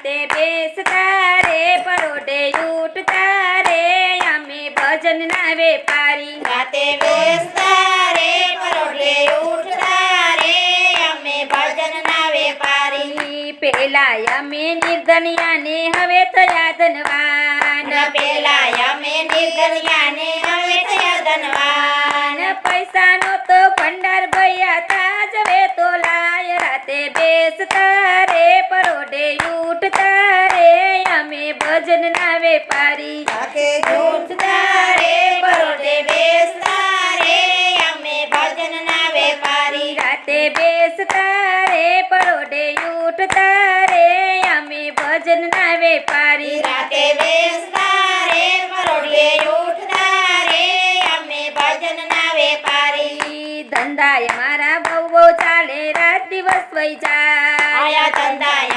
રાતે બેસતા રે પરોઢે ઉઠતા રે અમે ભજનના વેપારી રાતે બેસતા રે પરોઢે ઉઠતા રે અમે ભજનના વેપારી પેલા અમે નિર્ધનિયાને હવે થયા ધનવાન પેલા અમે નિર્ધનિયાને હવે થયા ધનવાન પૈસાનો તો ભંડાર ભયા તાજ હવે તો લાય રાતે બેસતા રે પરોઢે ઉઠતા રે અમે ભજનના વેપારી રાતે ઉઠતા રે પરોઢે બેસતા રે અમે ભજનના વેપારી રાતે બેસતા રે પરોઢે ઉઠતા રે અમે ભજનના વેપારી રાતે બેસતા રે પરોઢે ઉઠતા રે અમે ભજનના વેપારી ધંધાય મારા બહુ ચાલે રાત દિવસ વહી જાય આયા ધંધા